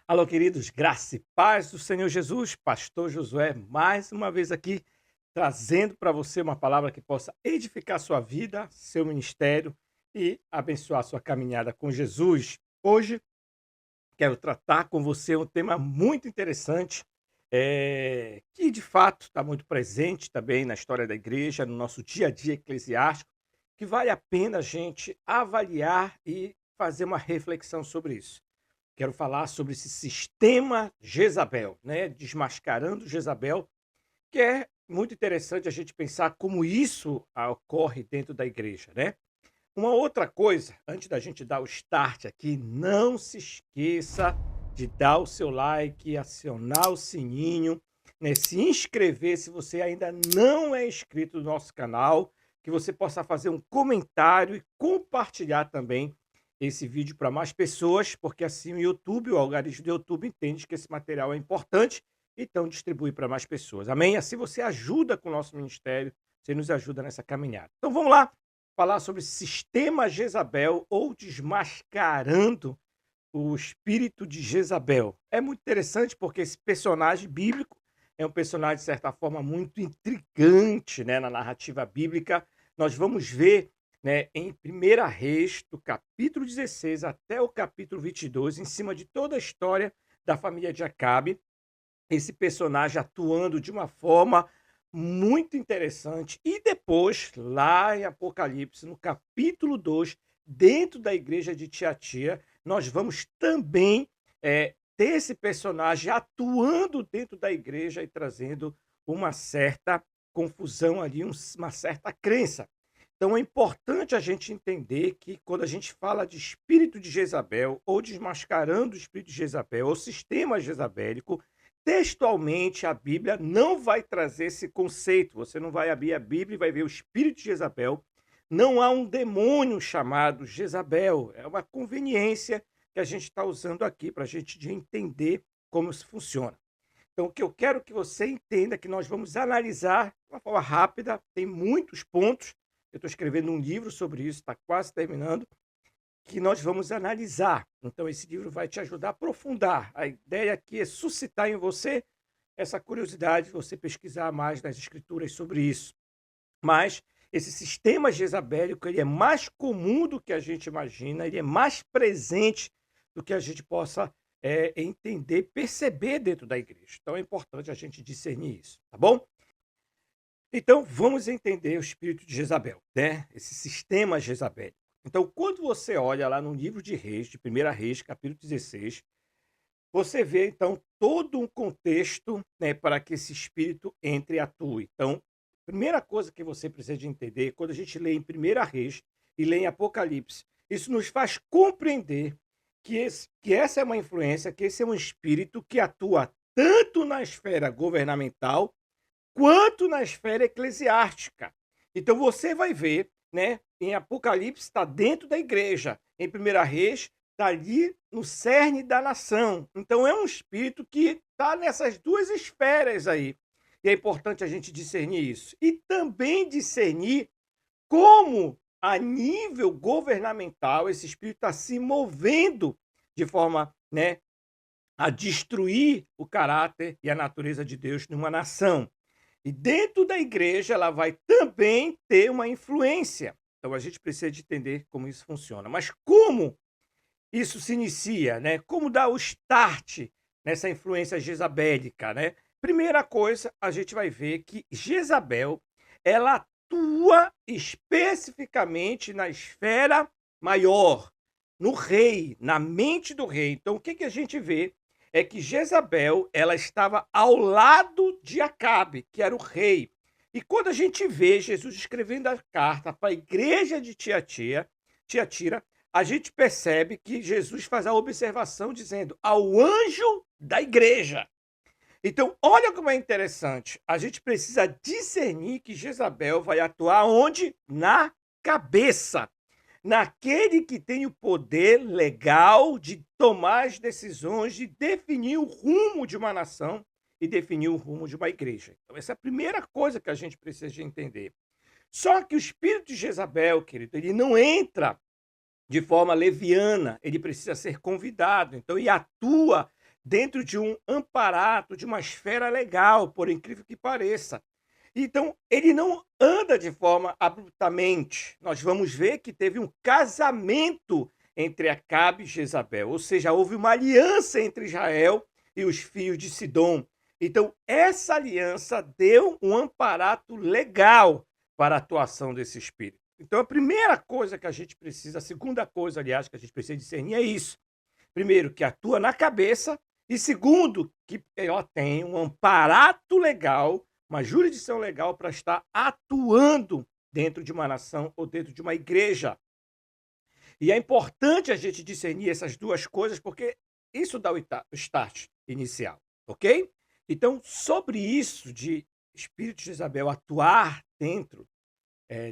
Alô, queridos, graça e paz do Senhor Jesus, Pastor Josué, mais uma vez aqui, trazendo para você uma palavra que possa edificar sua vida, seu ministério e abençoar sua caminhada com Jesus. Hoje, quero tratar com você um tema muito interessante, que de fato está muito presente também na história da igreja, no nosso dia a dia eclesiástico, que vale a pena a gente avaliar e fazer uma reflexão sobre isso. Quero falar sobre esse sistema Jezabel, né? Desmascarando Jezabel, que é muito interessante a gente pensar como isso ocorre dentro da igreja, né? Uma outra coisa, antes da gente dar o start aqui, não se esqueça de dar o seu like, acionar o sininho, né? Se inscrever se você ainda não é inscrito no nosso canal, que você possa fazer um comentário e compartilhar também esse vídeo para mais pessoas, porque assim o algoritmo do YouTube entende que esse material é importante, então distribui para mais pessoas. Amém? Assim você ajuda com o nosso ministério, você nos ajuda nessa caminhada. Então vamos lá falar sobre sistema Jezabel ou desmascarando o espírito de Jezabel. É muito interessante porque esse personagem bíblico é um personagem, de certa forma, muito intrigante, né, na narrativa bíblica. Nós vamos ver, né, em Primeira Reis, do capítulo 16 até o capítulo 22, em cima de toda a história da família de Acabe, esse personagem atuando de uma forma muito interessante. E depois, lá em Apocalipse, no capítulo 2, dentro da igreja de Tiatira, nós vamos também ter esse personagem atuando dentro da igreja e trazendo uma certa confusão ali, uma certa crença. Então é importante a gente entender que quando a gente fala de espírito de Jezabel, ou desmascarando o espírito de Jezabel, ou sistema jezabélico, textualmente a Bíblia não vai trazer esse conceito. Você não vai abrir a Bíblia e vai ver o espírito de Jezabel. Não há um demônio chamado Jezabel. É uma conveniência que a gente está usando aqui para a gente entender como isso funciona. Então, o que eu quero que você entenda é que nós vamos analisar de uma forma rápida, tem muitos pontos. Eu estou escrevendo um livro sobre isso, está quase terminando, que nós vamos analisar. Então, esse livro vai te ajudar a aprofundar. A ideia aqui é suscitar em você essa curiosidade, você pesquisar mais nas escrituras sobre isso. Mas esse sistema jezabélico ele é mais comum do que a gente imagina, ele é mais presente do que a gente possa entender, perceber dentro da igreja. Então é importante a gente discernir isso, tá bom? Então vamos entender o espírito de Jezabel, né? Esse sistema jezabélico. Então, quando você olha lá no livro de Reis, de Primeira Reis, capítulo 16, você vê então todo um contexto, né, para que esse espírito entre e atue. Então, primeira coisa que você precisa de entender, quando a gente lê em Primeira Reis e lê em Apocalipse, isso nos faz compreender que essa é uma influência, que esse é um espírito que atua tanto na esfera governamental quanto na esfera eclesiástica. Então você vai ver, né, em Apocalipse está dentro da igreja, em Primeira Reis está ali no cerne da nação. Então é um espírito que está nessas duas esferas aí. E é importante a gente discernir isso. E também discernir como, a nível governamental, esse espírito está se movendo de forma, né, a destruir o caráter e a natureza de Deus numa nação. E dentro da igreja ela vai também ter uma influência. Então a gente precisa de entender como isso funciona. Mas como isso se inicia, né? Como dar o start nessa influência jezabélica, né? Primeira coisa, a gente vai ver que Jezabel, ela atua especificamente na esfera maior, no rei, na mente do rei. Então o que que a gente vê é que Jezabel, ela estava ao lado de Acabe, que era o rei. E quando a gente vê Jesus escrevendo a carta para a igreja de Tiatira, a gente percebe que Jesus faz a observação dizendo ao anjo da igreja. Então, olha como é interessante. A gente precisa discernir que Jezabel vai atuar onde? Na cabeça. Naquele que tem o poder legal de tomar as decisões, de definir o rumo de uma nação e definir o rumo de uma igreja. Então, essa é a primeira coisa que a gente precisa de entender. Só que o espírito de Jezabel, querido, ele não entra de forma leviana, ele precisa ser convidado. Então, ele atua dentro de um amparato, de uma esfera legal, por incrível que pareça. Então, ele não anda de forma abruptamente. Nós vamos ver que teve um casamento entre Acabe e Jezabel, ou seja, houve uma aliança entre Israel e os filhos de Sidom. Então, essa aliança deu um amparato legal para a atuação desse espírito. Então, a primeira coisa que a gente precisa, a segunda coisa, aliás, que a gente precisa discernir é isso. Primeiro, que atua na cabeça, e segundo, que ela tem um amparato legal, uma jurisdição legal para estar atuando dentro de uma nação ou dentro de uma igreja. E é importante a gente discernir essas duas coisas, porque isso dá o start inicial, ok? Então, sobre isso de espírito de Jezabel atuar dentro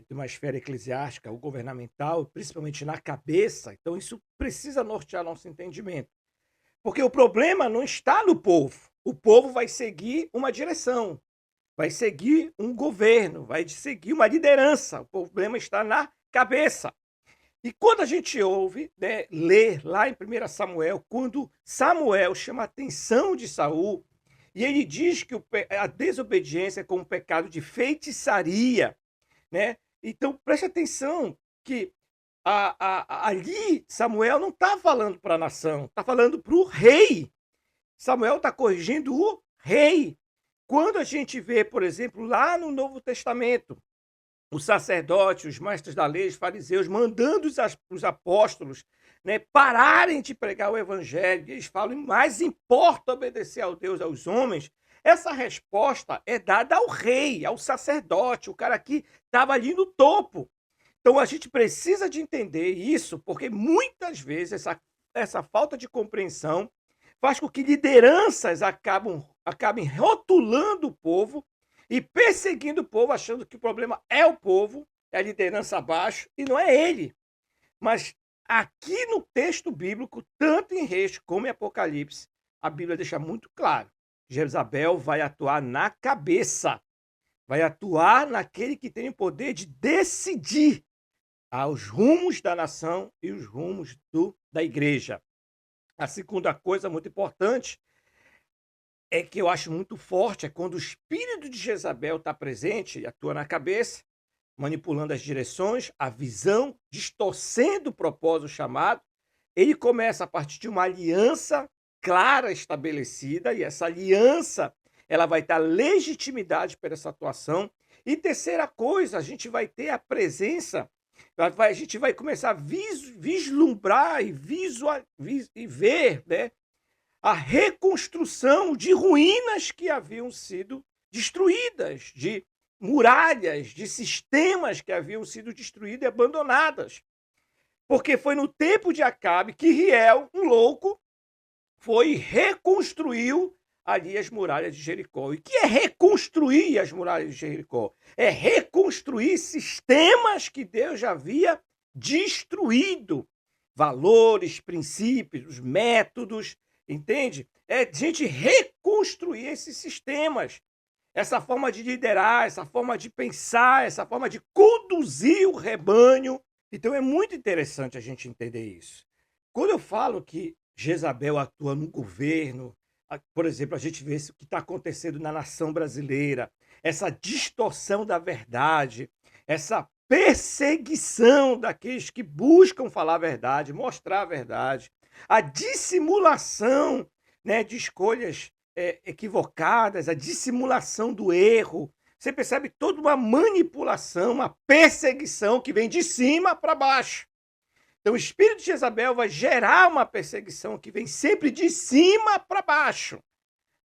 de uma esfera eclesiástica ou governamental, principalmente na cabeça, então isso precisa nortear nosso entendimento. Porque o problema não está no povo. O povo vai seguir uma direção, vai seguir um governo, vai seguir uma liderança. O problema está na cabeça. E quando a gente ouve, né, ler lá em 1 Samuel, quando Samuel chama a atenção de Saul, e ele diz que a desobediência é como um pecado de feitiçaria, né? Então preste atenção que ali Samuel não está falando para a nação, está falando para o rei. Samuel está corrigindo o rei. Quando a gente vê, por exemplo, lá no Novo Testamento, os sacerdotes, os mestres da lei, os fariseus, mandando os apóstolos, né, pararem de pregar o evangelho, eles falam, mais importa obedecer ao Deus, aos homens. Essa resposta é dada ao rei, ao sacerdote, o cara que estava ali no topo. Então a gente precisa de entender isso, porque muitas vezes essa falta de compreensão faz com que lideranças acabem rotulando o povo e perseguindo o povo, achando que o problema é o povo, é a liderança abaixo, e não é ele. Mas aqui no texto bíblico, tanto em Reis como em Apocalipse, a Bíblia deixa muito claro: Jezabel vai atuar na cabeça, vai atuar naquele que tem o poder de decidir os rumos da nação e os rumos da igreja. A segunda coisa muito importante é que eu acho muito forte, é quando o espírito de Jezabel está presente e atua na cabeça, manipulando as direções, a visão, distorcendo o propósito chamado. Ele começa a partir de uma aliança clara estabelecida, e essa aliança ela vai dar legitimidade para essa atuação. E terceira coisa, a gente vai ter a presença, a gente vai começar a vislumbrar e ver, né, a reconstrução de ruínas que haviam sido destruídas, de muralhas, de sistemas que haviam sido destruídos e abandonadas. Porque foi no tempo de Acabe que Riel, um louco, foi e reconstruiu ali as muralhas de Jericó. E o que é reconstruir as muralhas de Jericó? É reconstruir sistemas que Deus já havia destruído. Valores, princípios, métodos, entende? É a gente reconstruir esses sistemas. Essa forma de liderar, essa forma de pensar, essa forma de conduzir o rebanho. Então é muito interessante a gente entender isso. Quando eu falo que Jezabel atua no governo, por exemplo, a gente vê o que está acontecendo na nação brasileira, essa distorção da verdade, essa perseguição daqueles que buscam falar a verdade, mostrar a verdade, a dissimulação, né, de escolhas equivocadas, a dissimulação do erro. Você percebe toda uma manipulação, uma perseguição que vem de cima para baixo. Então, o espírito de Jezabel vai gerar uma perseguição que vem sempre de cima para baixo,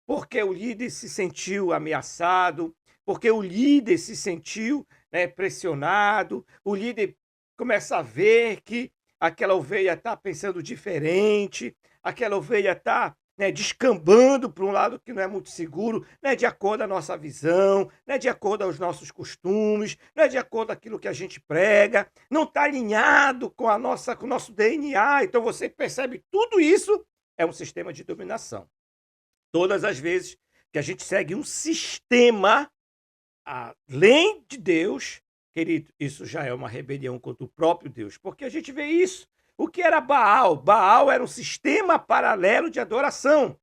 porque o líder se sentiu ameaçado, porque o líder se sentiu, né, pressionado, o líder começa a ver que aquela ovelha está pensando diferente, aquela ovelha está, né, descambando para um lado que não é muito seguro, não é de acordo com a nossa visão, não é de acordo aos nossos costumes, não é de acordo com aquilo que a gente prega, não está alinhado com com o nosso DNA. Então você percebe tudo isso é um sistema de dominação. Todas as vezes que a gente segue um sistema além de Deus, querido, isso já é uma rebelião contra o próprio Deus, porque a gente vê isso. O que era Baal? Baal era um sistema paralelo de adoração.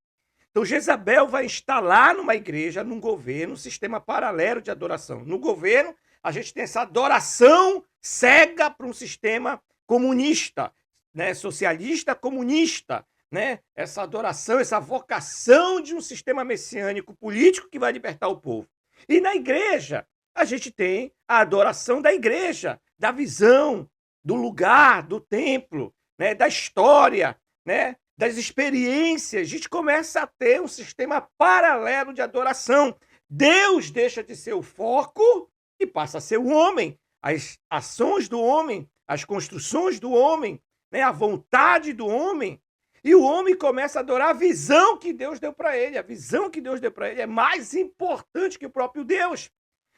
Então Jezabel vai instalar numa igreja, num governo, um sistema paralelo de adoração. No governo, a gente tem essa adoração cega para um sistema comunista, né? Socialista comunista, né? Essa adoração, essa vocação de um sistema messiânico político que vai libertar o povo. E na igreja, a gente tem a adoração da igreja, da visão, do lugar, do templo, né? Da história, né? Das experiências. A gente começa a ter um sistema paralelo de adoração. Deus deixa de ser o foco e passa a ser o homem. As ações do homem, as construções do homem, né? A vontade do homem. E o homem começa a adorar a visão que Deus deu para ele. A visão que Deus deu para ele é mais importante que o próprio Deus.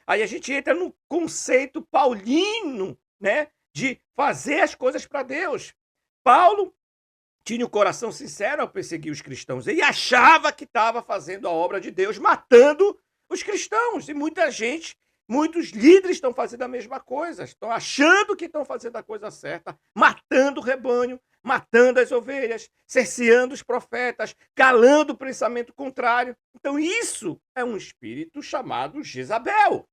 Aí a gente entra no conceito paulino, né, de fazer as coisas para Deus. Paulo tinha o coração sincero ao perseguir os cristãos. Ele achava que estava fazendo a obra de Deus, matando os cristãos. E muita gente, muitos líderes estão fazendo a mesma coisa. Estão achando que estão fazendo a coisa certa, matando o rebanho, matando as ovelhas, cerceando os profetas, calando o pensamento contrário. Então isso é um espírito chamado Jezabel,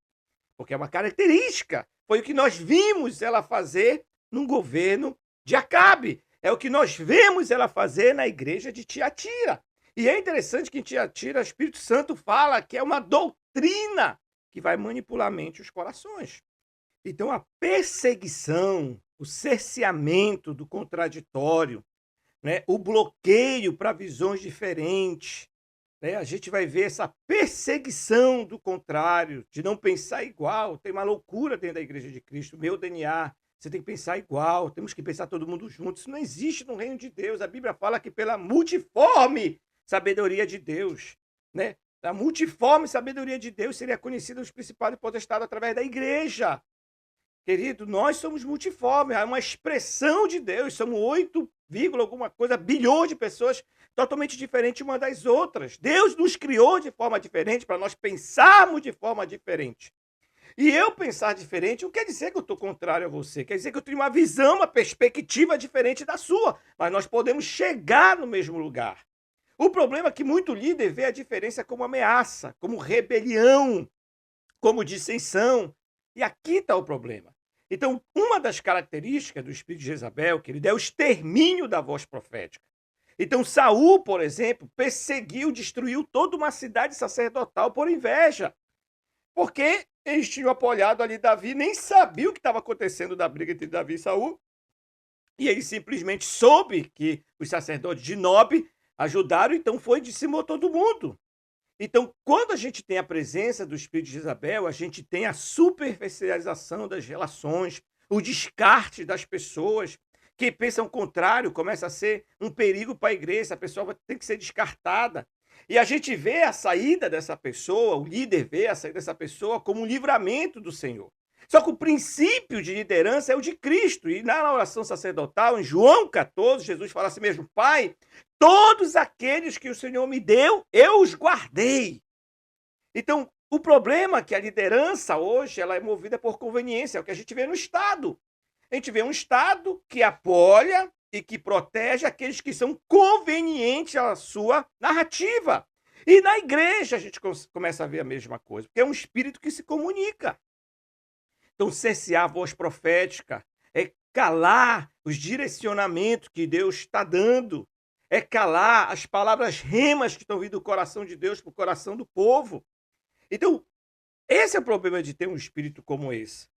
porque é uma característica. Foi o que nós vimos ela fazer no governo de Acabe. É o que nós vemos ela fazer na igreja de Tiatira. E é interessante que em Tiatira o Espírito Santo fala que é uma doutrina que vai manipular a mente e os corações. Então a perseguição, o cerceamento do contraditório, né, o bloqueio para visões diferentes, né, a gente vai ver essa perseguição do contrário, de não pensar igual. Tem uma loucura dentro da Igreja de Cristo, meu DNA. Você tem que pensar igual, temos que pensar todo mundo junto. Isso não existe no reino de Deus. A Bíblia fala que pela multiforme sabedoria de Deus, né? A multiforme sabedoria de Deus seria conhecida os principados e potestades através da igreja. Querido, nós somos multiformes, é uma expressão de Deus. Somos 8, alguma coisa bilhões de pessoas totalmente diferentes uma das outras. Deus nos criou de forma diferente para nós pensarmos de forma diferente. E eu pensar diferente não quer dizer que eu estou contrário a você, quer dizer que eu tenho uma visão, uma perspectiva diferente da sua, mas nós podemos chegar no mesmo lugar. O problema é que muito líder vê a diferença como ameaça, como rebelião, como dissensão. E aqui está o problema. Então, uma das características do espírito de Jezabel, querido, é o extermínio da voz profética. Então, Saul, por exemplo, perseguiu, destruiu toda uma cidade sacerdotal por inveja. Porque eles tinham apoiado ali Davi, nem sabia o que estava acontecendo da briga entre Davi e Saul. E ele simplesmente soube que os sacerdotes de Nob ajudaram, então foi e dizimou todo mundo. Então, quando a gente tem a presença do espírito de Jezabel, a gente tem a superficialização das relações, o descarte das pessoas que pensam o contrário, começa a ser um perigo para a igreja, a pessoa tem que ser descartada. E a gente vê a saída dessa pessoa, o líder vê a saída dessa pessoa como um livramento do Senhor. Só que o princípio de liderança é o de Cristo. E na oração sacerdotal, em João 14, Jesus fala assim mesmo: Pai, todos aqueles que o Senhor me deu, eu os guardei. Então, o problema é que a liderança hoje ela é movida por conveniência, é o que a gente vê no Estado. A gente vê um Estado que apoia e que protege aqueles que são convenientes à sua narrativa. E na igreja a gente começa a ver a mesma coisa, porque é um espírito que se comunica. Então, cercear a voz profética é calar os direcionamentos que Deus está dando, é calar as palavras remas que estão vindo do coração de Deus para o coração do povo. Então, esse é o problema de ter um espírito como esse.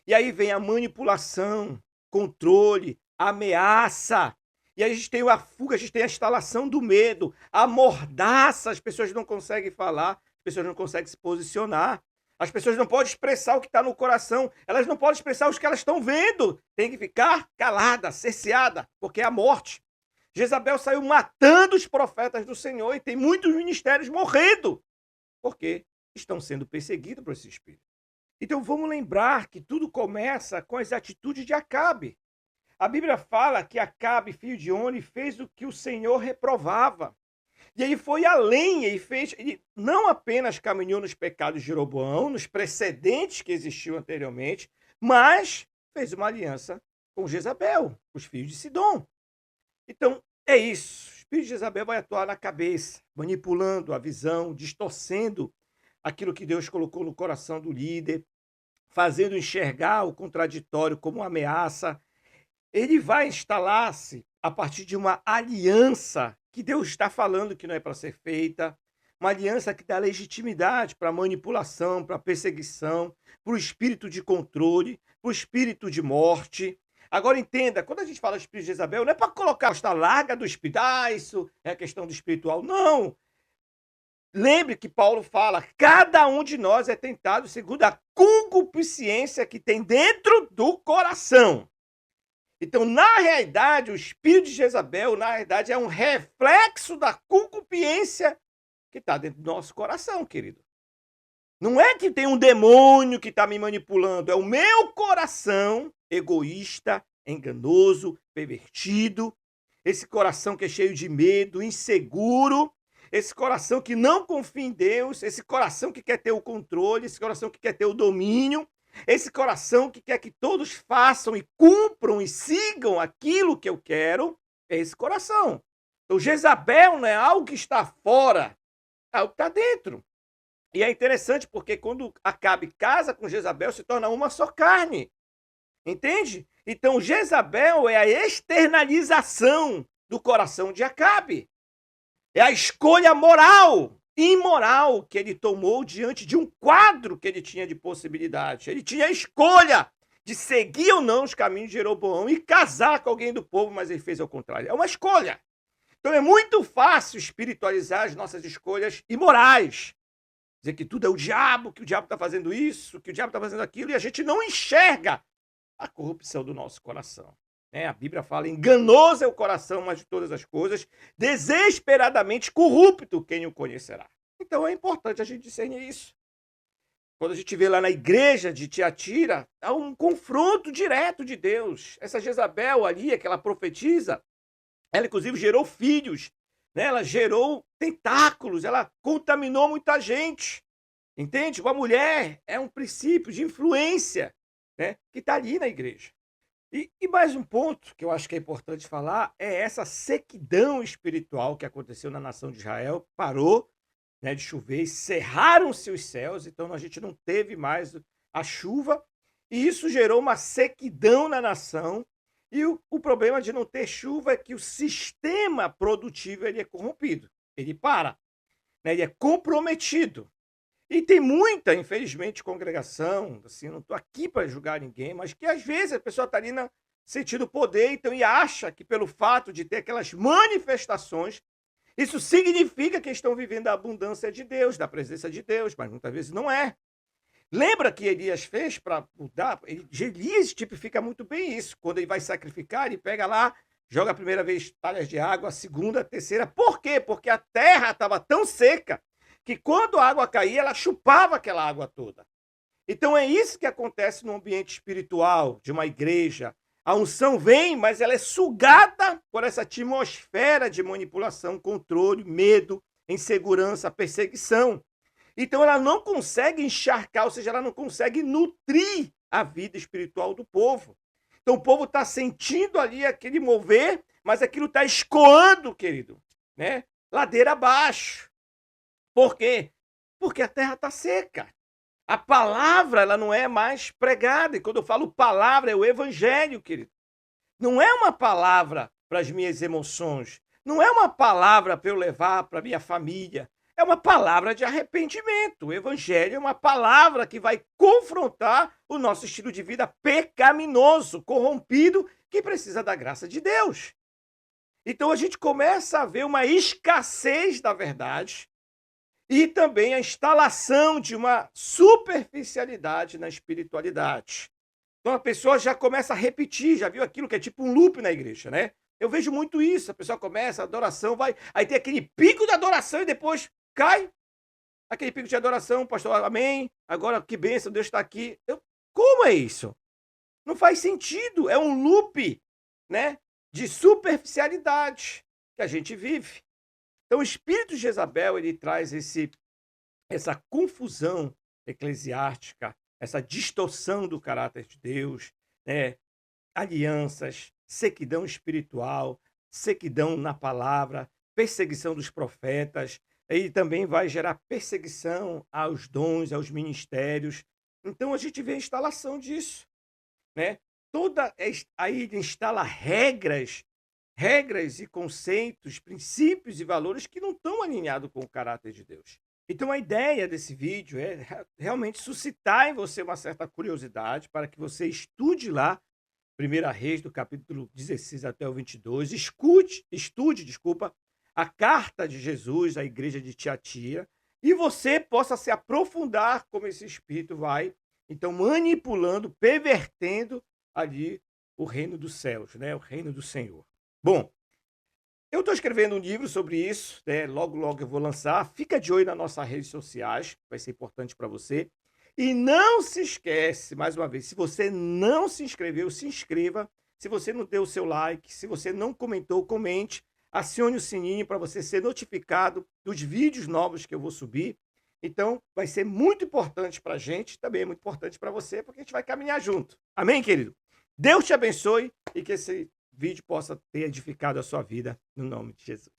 E aí vem a manipulação, controle, ameaça. E aí a gente tem a fuga, a gente tem a instalação do medo, a mordaça, as pessoas não conseguem falar, as pessoas não conseguem se posicionar. As pessoas não podem expressar o que está no coração, elas não podem expressar o que elas estão vendo. Tem que ficar calada, cerceada, porque é a morte. Jezabel saiu matando os profetas do Senhor e tem muitos ministérios morrendo, porque estão sendo perseguidos por esse espírito. Então vamos lembrar que tudo começa com as atitudes de Acabe. A Bíblia fala que Acabe, filho de Oni, fez o que o Senhor reprovava. E ele foi além, ele não apenas caminhou nos pecados de Jeroboão, nos precedentes que existiam anteriormente, mas fez uma aliança com Jezabel, os filhos de Sidom. Então, é isso. espírito de Jezabel vai atuar na cabeça, manipulando a visão, distorcendo aquilo que Deus colocou no coração do líder, fazendo enxergar o contraditório como uma ameaça. Ele vai instalar-se a partir de uma aliança que Deus está falando que não é para ser feita, uma aliança que dá legitimidade para manipulação, para perseguição, para o espírito de controle, para o espírito de morte. Agora entenda, quando a gente fala de espírito de Jezabel, não é para colocar a larga do espírito, isso é questão do espiritual. Não! Lembre que Paulo fala, cada um de nós é tentado segundo a concupiscência que tem dentro do coração. Então, na realidade, o espírito de Jezabel, na realidade, é um reflexo da concupiscência que está dentro do nosso coração, querido. Não é que tem um demônio que está me manipulando, é o meu coração egoísta, enganoso, pervertido, esse coração que é cheio de medo, inseguro, esse coração que não confia em Deus, esse coração que quer ter o controle, esse coração que quer ter o domínio, esse coração que quer que todos façam e cumpram e sigam aquilo que eu quero, é esse coração. Então, Jezabel não é algo que está fora, é algo que está dentro. E é interessante porque quando Acabe casa com Jezabel, se torna uma só carne. Entende? Então, Jezabel é a externalização do coração de Acabe. É a escolha moral, imoral, que ele tomou diante de um quadro que ele tinha de possibilidade. Ele tinha a escolha de seguir ou não os caminhos de Jeroboão e casar com alguém do povo, mas ele fez ao contrário. É uma escolha. Então é muito fácil espiritualizar as nossas escolhas imorais. Dizer que tudo é o diabo, que o diabo está fazendo isso, que o diabo está fazendo aquilo, e a gente não enxerga a corrupção do nosso coração. A Bíblia fala, enganoso é o coração mais de todas as coisas, desesperadamente corrupto quem o conhecerá. Então é importante a gente discernir isso. Quando a gente vê lá na igreja de Tiatira, há um confronto direto de Deus. Essa Jezabel ali, que ela profetiza, ela inclusive gerou filhos, ela gerou tentáculos, ela contaminou muita gente. Entende? Uma mulher é um princípio de influência, que está ali na igreja. E mais um ponto que eu acho que é importante falar é essa sequidão espiritual que aconteceu na nação de Israel. Parou, de chover, cerraram-se os céus, então a gente não teve mais a chuva, e isso gerou uma sequidão na nação. E o problema de não ter chuva é que o sistema produtivo ele é corrompido, ele para, ele é comprometido. E tem muita, infelizmente, congregação, assim, não estou aqui para julgar ninguém, mas que às vezes a pessoa está ali sentindo poder, então, e acha que pelo fato de ter aquelas manifestações, isso significa que estão vivendo a abundância de Deus, da presença de Deus, mas muitas vezes não é. Lembra que Elias fez para mudar? Elias tipifica muito bem isso. Quando ele vai sacrificar, ele pega lá, joga a primeira vez talhas de água, a segunda, a terceira. Por quê? Porque a terra estava tão seca que quando a água caía, ela chupava aquela água toda. Então é isso que acontece no ambiente espiritual de uma igreja. A unção vem, mas ela é sugada por essa atmosfera de manipulação, controle, medo, insegurança, perseguição. Então ela não consegue encharcar, ou seja, ela não consegue nutrir a vida espiritual do povo. Então o povo está sentindo ali aquele mover, mas aquilo está escoando, querido, ladeira abaixo. Por quê? Porque a terra está seca. A palavra ela não é mais pregada. E quando eu falo palavra, é o evangelho, querido. Não é uma palavra para as minhas emoções. Não é uma palavra para eu levar para a minha família. É uma palavra de arrependimento. O evangelho é uma palavra que vai confrontar o nosso estilo de vida pecaminoso, corrompido, que precisa da graça de Deus. Então a gente começa a ver uma escassez da verdade, e também a instalação de uma superficialidade na espiritualidade. Então a pessoa já começa a repetir, já viu aquilo que é tipo um loop na igreja, Eu vejo muito isso, a pessoa começa, a adoração vai, aí tem aquele pico da adoração e depois cai. Aquele pico de adoração, pastor, amém, agora que bênção, Deus está aqui. Como é isso? Não faz sentido, é um loop, de superficialidade que a gente vive. Então, o espírito de Jezabel, ele traz essa confusão eclesiástica, essa distorção do caráter de Deus, alianças, sequidão espiritual, sequidão na palavra, perseguição dos profetas, e também vai gerar perseguição aos dons, aos ministérios. Então a gente vê a instalação disso, né? Aí instala regras e conceitos, princípios e valores que não estão alinhados com o caráter de Deus. Então a ideia desse vídeo é realmente suscitar em você uma certa curiosidade para que você estude lá 1 Reis, do capítulo 16 até o 22, estude, desculpa, a carta de Jesus à igreja de Tiatira, e você possa se aprofundar como esse espírito vai, então, manipulando, pervertendo ali o reino dos céus, né? O reino do Senhor. Bom, eu estou escrevendo um livro sobre isso, né? Logo, logo eu vou lançar. Fica de olho nas nossas redes sociais, vai ser importante para você. E não se esquece, mais uma vez, se você não se inscreveu, se inscreva. Se você não deu o seu like, se você não comentou, comente. Acione o sininho para você ser notificado dos vídeos novos que eu vou subir. Então, vai ser muito importante para a gente, também é muito importante para você, porque a gente vai caminhar junto. Amém, querido? Deus te abençoe e que esse vídeo possa ter edificado a sua vida, no nome de Jesus.